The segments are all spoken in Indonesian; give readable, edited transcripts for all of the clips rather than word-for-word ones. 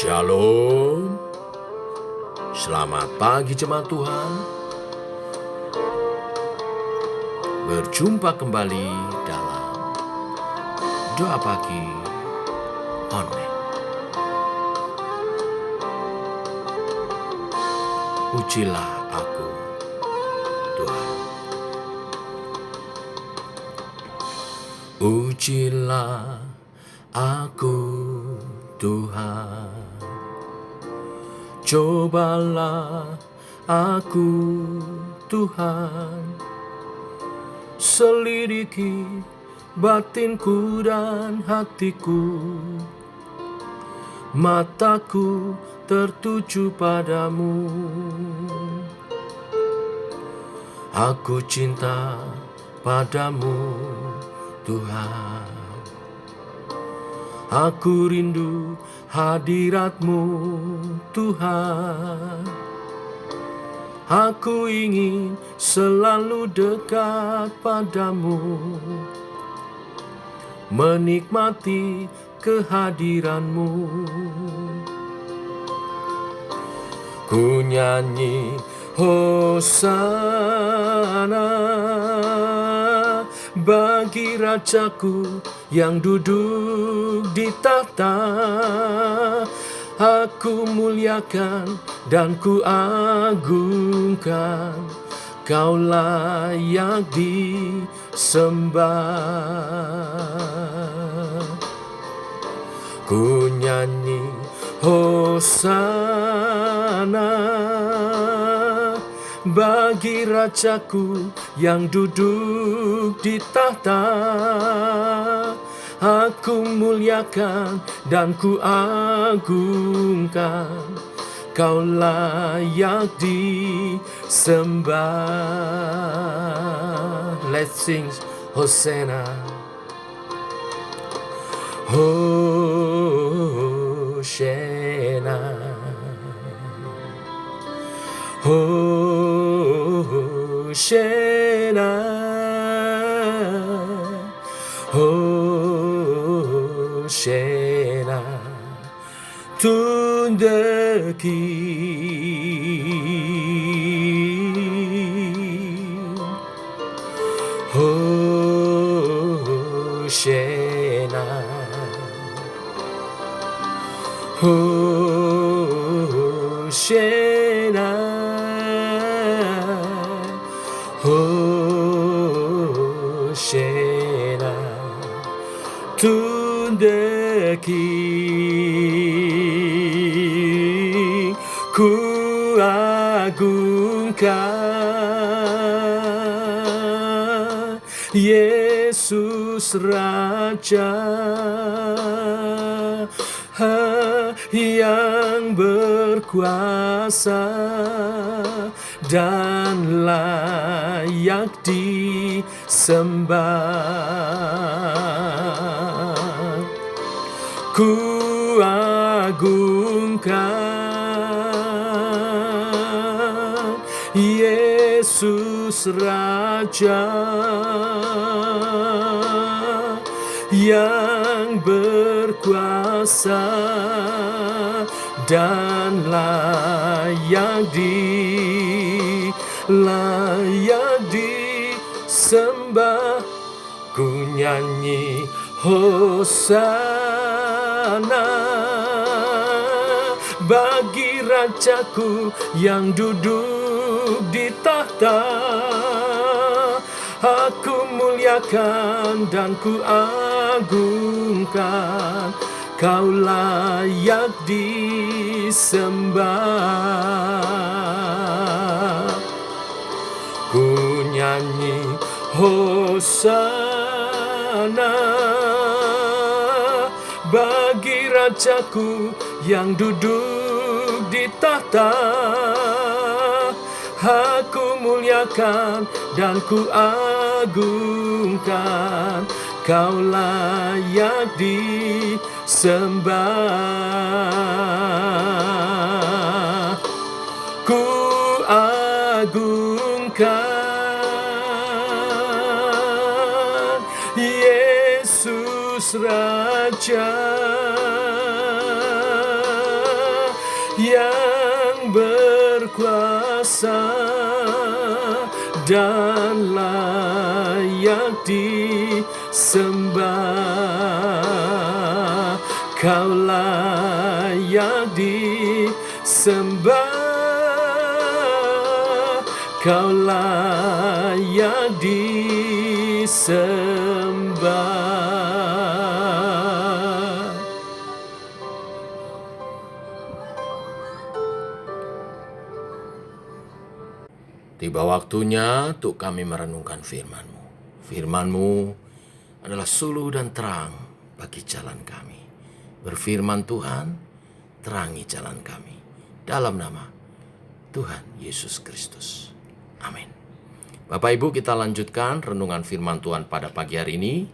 Shalom, selamat pagi jemaat Tuhan. Berjumpa kembali dalam doa pagi online. Ujilah aku, Tuhan. Ujilah aku, Tuhan. Cobalah aku, Tuhan. Selidiki batinku dan hatiku. Mataku tertuju padamu. Aku cinta padamu, Tuhan. Aku rindu hadirat-Mu, Tuhan. Aku ingin selalu dekat padamu, menikmati kehadiran-Mu. Ku nyanyi Hosana bagi Rajaku yang duduk di tahta. Aku muliakan dan ku agungkan, Kau layak disembah. Ku nyanyi Hosana bagi Rajaku yang duduk di tahta. Aku muliakan dan ku agungkan, Kau layak disembah. Let's sing Hosanna. Hosanna. Hosanna. Hosanna to the King. Hosanna. Hosanna. Hosanna to the King. Ku agungkan Yesus Raja yang berkuasa dan layak disembah. Ku agungkan Yesus Raja yang berkuasa dan layak disembah. Ku nyanyi Hosana bagi Rajaku yang duduk di tahta. Aku muliakan dan ku agungkan, Kau layak disembah. Ku nyanyi Hosana bagi Rajaku yang duduk di tahta. Aku muliakan dan ku agungkan, Kau layak disembah. Ku agungkan Yesus Raja berkuasa dan layak disembah. Kau layak disembah. Kau layak disembah. Tiba waktunya untuk kami merenungkan firman-Mu. Firman-Mu adalah suluh dan terang bagi jalan kami. Berfirman Tuhan, terangi jalan kami. Dalam nama Tuhan Yesus Kristus. Amin. Bapak Ibu, kita lanjutkan renungan firman Tuhan pada pagi hari ini.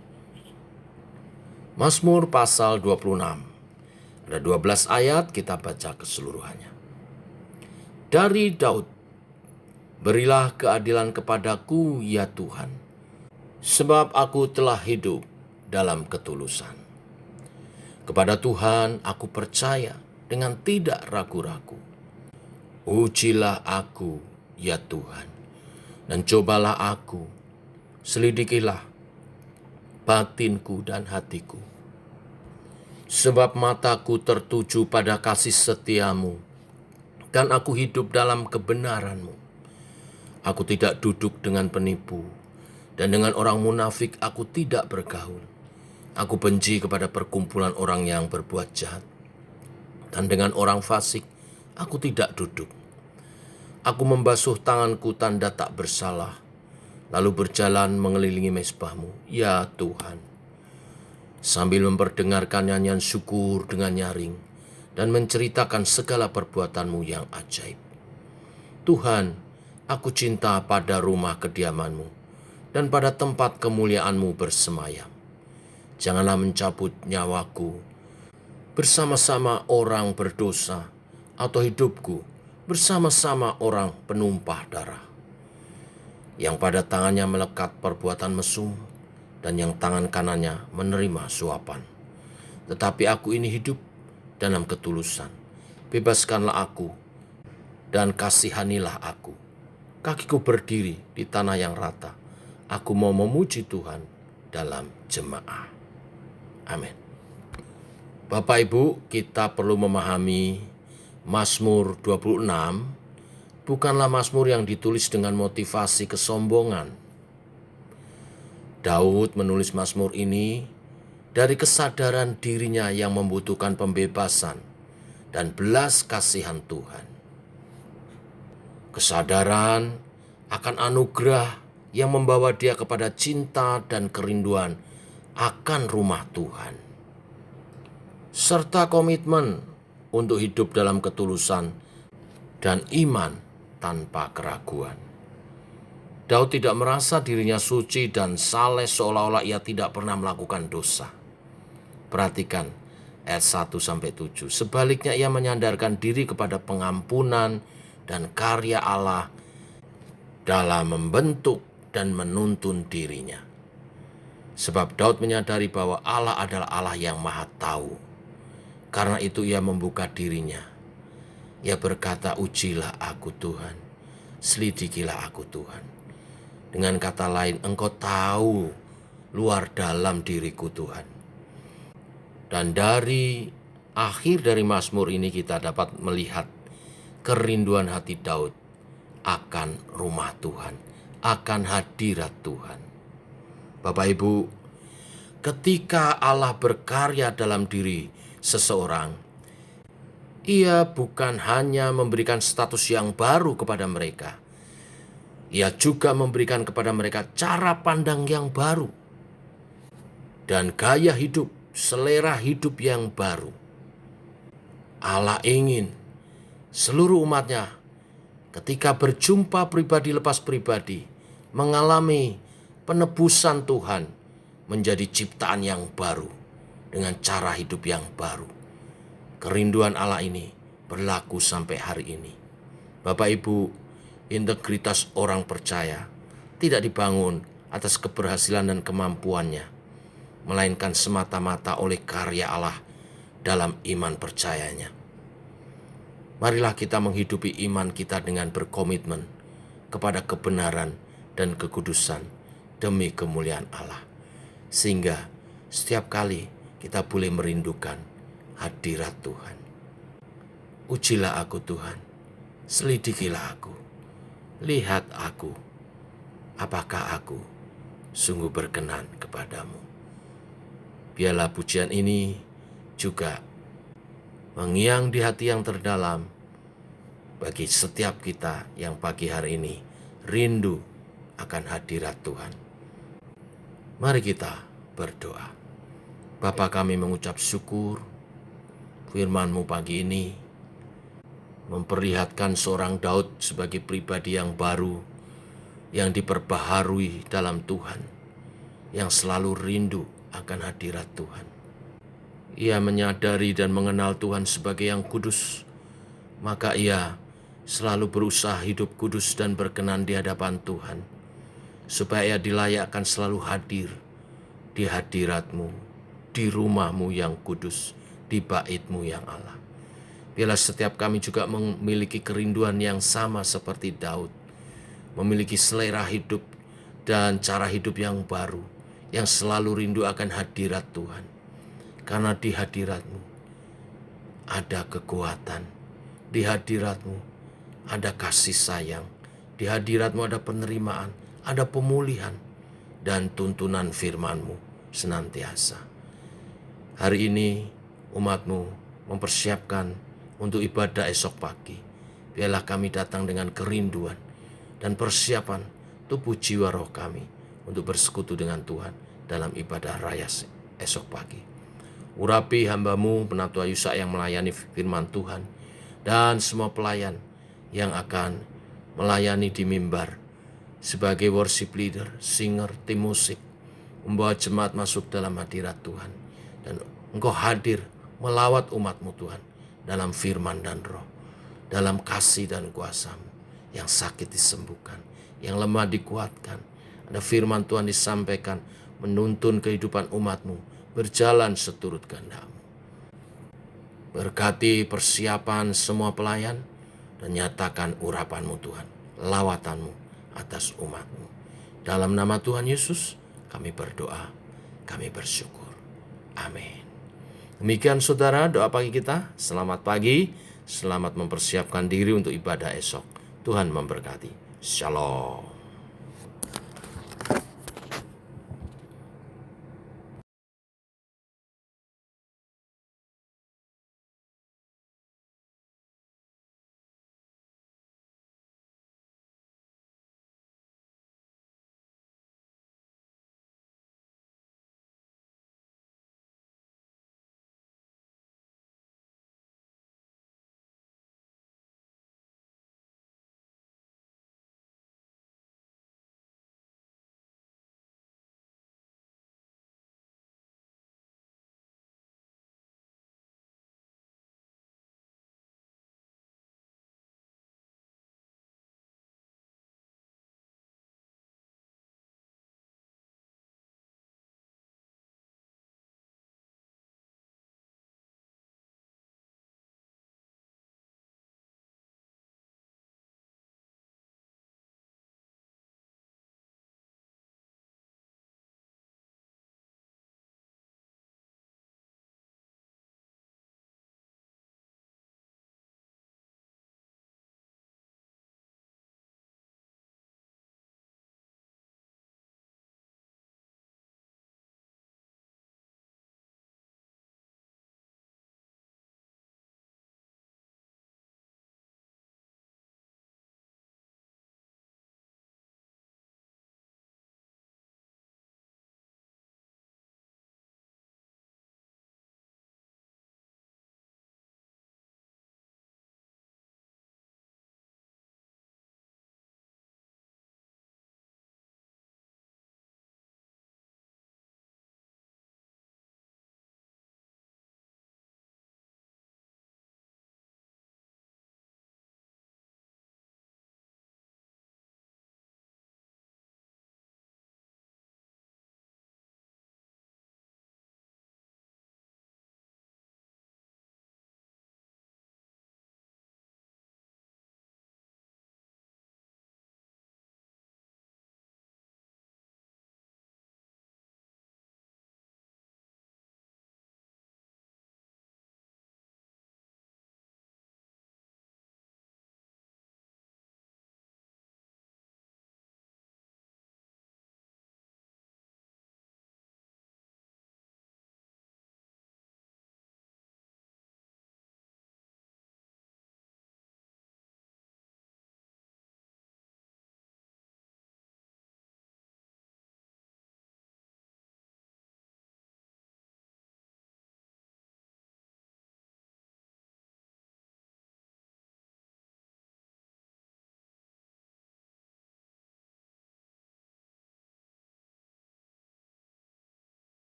Mazmur pasal 26. Ada 12 ayat, kita baca keseluruhannya. Dari Daud, berilah keadilan kepadaku ya Tuhan, sebab aku telah hidup dalam ketulusan. Kepada Tuhan aku percaya dengan tidak ragu-ragu. Ujilah aku ya Tuhan, dan cobalah aku, selidikilah batinku dan hatiku. Sebab mataku tertuju pada kasih setiamu, dan aku hidup dalam kebenaranmu. Aku tidak duduk dengan penipu, dan dengan orang munafik aku tidak bergaul. Aku benci kepada perkumpulan orang yang berbuat jahat, dan dengan orang fasik aku tidak duduk. Aku membasuh tanganku tanda tak bersalah, lalu berjalan mengelilingi mezbahmu, ya Tuhan, sambil memperdengarkan nyanyian syukur dengan nyaring dan menceritakan segala perbuatanmu yang ajaib. Tuhan, aku cinta pada rumah kediamanmu dan pada tempat kemuliaanmu bersemayam. Janganlah mencabut nyawaku bersama-sama orang berdosa, atau hidupku bersama-sama orang penumpah darah, yang pada tangannya melekat perbuatan mesum dan yang tangan kanannya menerima suapan. Tetapi aku ini hidup dalam ketulusan. Bebaskanlah aku dan kasihanilah aku. Kakiku berdiri di tanah yang rata. Aku mau memuji Tuhan dalam jemaah. Amin. Bapak Ibu, kita perlu memahami Mazmur 26 bukanlah mazmur yang ditulis dengan motivasi kesombongan. Daud menulis mazmur ini dari kesadaran dirinya yang membutuhkan pembebasan dan belas kasihan Tuhan. Kesadaran akan anugerah yang membawa dia kepada cinta dan kerinduan akan rumah Tuhan, serta komitmen untuk hidup dalam ketulusan dan iman tanpa keraguan. Daud tidak merasa dirinya suci dan saleh seolah-olah ia tidak pernah melakukan dosa. Perhatikan ayat 1-7. Sebaliknya ia menyandarkan diri kepada pengampunan dan karya Allah dalam membentuk dan menuntun dirinya. Sebab Daud menyadari bahwa Allah adalah Allah yang Maha Tahu. Karena itu ia membuka dirinya. Ia berkata, ujilah aku Tuhan, selidikilah aku Tuhan. Dengan kata lain, Engkau tahu luar dalam diriku Tuhan. Dan dari akhir dari Mazmur ini kita dapat melihat kerinduan hati Daud akan rumah Tuhan, akan hadirat Tuhan. Bapak Ibu, ketika Allah berkarya dalam diri seseorang, ia bukan hanya memberikan status yang baru kepada mereka, ia juga memberikan kepada mereka cara pandang yang baru dan gaya hidup, selera hidup yang baru. Allah ingin seluruh umatnya ketika berjumpa pribadi lepas pribadi mengalami penebusan Tuhan, menjadi ciptaan yang baru dengan cara hidup yang baru. Kerinduan Allah ini berlaku sampai hari ini. Bapak Ibu, integritas orang percaya tidak dibangun atas keberhasilan dan kemampuannya, melainkan semata-mata oleh karya Allah dalam iman percayanya. Marilah kita menghidupi iman kita dengan berkomitmen kepada kebenaran dan kekudusan demi kemuliaan Allah. Sehingga setiap kali kita boleh merindukan hadirat Tuhan. Ujilah aku Tuhan, selidikilah aku, lihat aku, apakah aku sungguh berkenan kepadamu. Biarlah pujian ini juga mengiang di hati yang terdalam bagi setiap kita yang pagi hari ini rindu akan hadirat Tuhan. Mari kita berdoa. Bapa, kami mengucap syukur firman-Mu pagi ini memperlihatkan seorang Daud sebagai pribadi yang baru, yang diperbaharui dalam Tuhan, yang selalu rindu akan hadirat Tuhan. Ia menyadari dan mengenal Tuhan sebagai yang kudus, maka ia selalu berusaha hidup kudus dan berkenan di hadapan Tuhan, supaya ia dilayakkan selalu hadir di hadirat-Mu, di rumah-Mu yang kudus, di bait-Mu yang Allah. Biarlah setiap kami juga memiliki kerinduan yang sama seperti Daud, memiliki selera hidup dan cara hidup yang baru, yang selalu rindu akan hadirat Tuhan. Karena di hadirat-Mu ada kekuatan, di hadirat-Mu ada kasih sayang, di hadirat-Mu ada penerimaan, ada pemulihan, dan tuntunan firman-Mu senantiasa. Hari ini umat-Mu mempersiapkan untuk ibadah esok pagi. Biarlah kami datang dengan kerinduan dan persiapan tubuh jiwa roh kami untuk bersekutu dengan Tuhan dalam ibadah raya esok pagi. Urapi hamba-Mu Penatua Yusak yang melayani firman Tuhan, dan semua pelayan yang akan melayani di mimbar sebagai worship leader, singer, tim musik, membawa jemaat masuk dalam hadirat Tuhan. Dan Engkau hadir melawat umat-Mu Tuhan dalam firman dan roh, dalam kasih dan kuasa-Mu. Yang sakit disembuhkan, yang lemah dikuatkan. Ada firman Tuhan disampaikan, menuntun kehidupan umat-Mu berjalan seturut kehendak-Mu. Berkati persiapan semua pelayan dan nyatakan urapan-Mu Tuhan, lawatan-Mu atas umat-Mu. Dalam nama Tuhan Yesus kami berdoa, kami bersyukur. Amin. Demikian saudara doa pagi kita. Selamat pagi, selamat mempersiapkan diri untuk ibadah esok. Tuhan memberkati. Shalom.